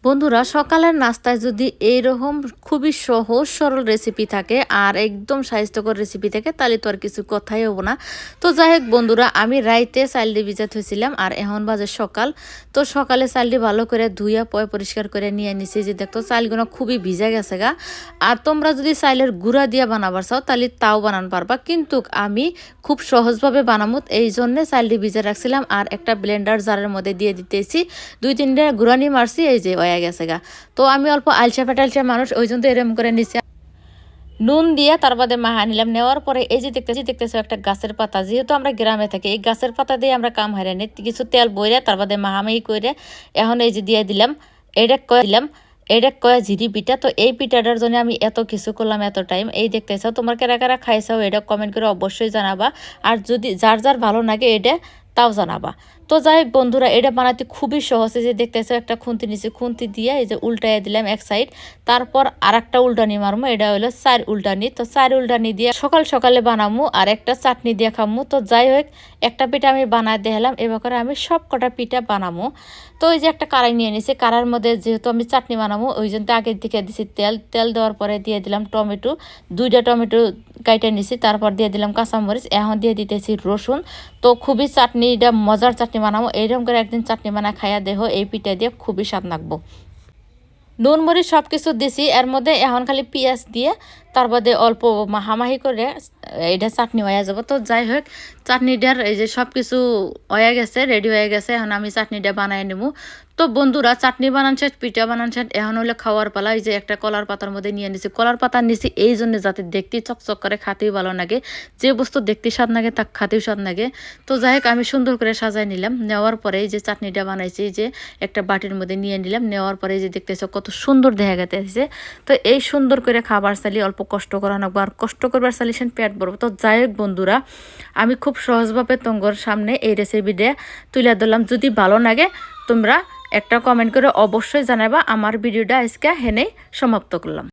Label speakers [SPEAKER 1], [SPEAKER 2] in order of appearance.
[SPEAKER 1] বন্ধুরা সকালের নাস্তায় যদি এইরকম খুবই সহজ সরল রেসিপি থাকে আর একদম স্বাস্থ্যকর রেসিপি থাকে তাহলে তো আর কিছু কথাই হবো না। তো যাই হোক বন্ধুরা, আমি রাইতে চালটি ভিজাত হয়েছিলাম আর এখন বাজে সকাল। তো সকালে চালটি ভালো করে ধুইয়া পয় পরিষ্কার করে নিয়ে নিছি। যে দেখতো চালগুলো খুবই ভিজা গেছে গা। আর তোমরা যদি চাইলের গুঁড়া দিয়ে বানাবার চাও তাহলে তাও বানান পারবা, কিন্তু আমি খুব সহজভাবে বানামো এই জন্যে চালটি ভিজে রাখছিলাম আর একটা ব্লেন্ডার জারের মধ্যে দিয়ে দিতেছি। 2-3টা গুঁড়ানি মারছি, এই যে হয়ে গেছে গা। তো আমি অল্প আলসা ফেটালসা মানুষ, ওই জন্য এরম করে নিচ্ছি। নুন দিয়ে তার বাদে মাহা নিলাম। নেওয়ার পরে এই যে দেখতেছো একটা গাছের পাতা, যেহেতু আমরা গ্রামে থাকি এই গাছের পাতা দিয়ে আমরা কাম হারাই নি। কিছু তেল বইরে তার বাদে মাহামাহি করে এখন এই যে দিয়ে দিলাম এটা কয়া জিরি পিঠা। তো এই পিঠাটার জন্য আমি এত কিছু করলাম, এত টাইম। এই দেখতেছো তোমরা কারা কারা খাইছাও এটা কমেন্ট করে অবশ্যই জানাবা। আর যদি যার যার ভালো লাগে এটা তাও জানাবা। তো যাই হোক বন্ধুরা, এটা বানাতে খুবই সহজ। যে দেখতেছো একটা খুন্তি নিচে, খুন্তি দিয়ে এই যে উল্টাইয়া দিলাম এক সাইড, তারপর আর একটা উল্টানি মারমু। এটা হলো 4 উল্টানি। তো 4 উল্টানি দিয়ে সকাল সকালে বানামু আর একটা চাটনি দিয়ে খামু। তো যাই হোক একটা পিঠা আমি বানায় দেখালাম, এবার করে আমি সব কটা পিঠা বানামু। তো ওই যে একটা কড়াই নিয়ে নিছি, কড়াইয়ের মধ্যে যেহেতু আমি চাটনি বানাবো ওই জন্য আগের দিকে দিছি তেল দেওয়ার পরে দিয়ে দিলাম টমেটো, 2টা টমেটো কাইটে নিছি। তারপর দিয়ে দিলাম কাঁচামরিচ, এখন দিয়ে দিতেছি রসুন। তো খুবই চাটনিটা মজার চাটনি বানাবো। এইরকম করে একদিন চাটনি বানা খাইয়া দেহ, এই পিঠা দিয়ে খুবই স্বাদ লাগবো। নুন মরিচ সব কিছু দিছি, এর মধ্যে এখন খালি পেঁয়াজ দিয়ে তার বাদে অল্প মাহামাহি করে এটা চাটনি হয়ে যাব। তো যাই হোক চাটনিটার এই যে সব কিছু হয়ে গেছে, রেডি হয়ে গেছে। এখন আমি চাটনিটা বানাই নেব। তো বন্ধুরা চাটনি বানান শেষ, পিঠা বানান শেষ, এখন হলে খাওয়ার পালা। এই যে একটা কলার পাতার মধ্যে নিয়ে নিছি। কলার পাতা নিছি এই জন্য যাতে দেখতে চকচক করে, খাতেও ভালো লাগে। যে বস্তু দেখতে স্বাদ লাগে তা খাতেও স্বাদ লাগে। তো যাই হোক আমি সুন্দর করে সাজাই নিলাম। নেওয়ার পরে এই যে চাটনিটা বানাইছি এই যে একটা বাটির মধ্যে নিয়ে নিলাম। নেওয়ার পরে এই যে দেখতেছো কত সুন্দর দেখা গেছে। তো এই সুন্দর করে খাবার চাইলে অল্প কষ্ট করা লাগবো, আর কষ্ট করবার চাইলে পেট ভরবো। তো যাই হোক বন্ধুরা, আমি খুব সহজভাবে তোমার সামনে এই রেসিপিটা তুলে দিলাম। যদি ভালো লাগে তোমরা একটা কমেন্ট করে অবশ্যই জানাবা। আমার ভিডিওটা আজকে হেনেই সমাপ্ত করলাম।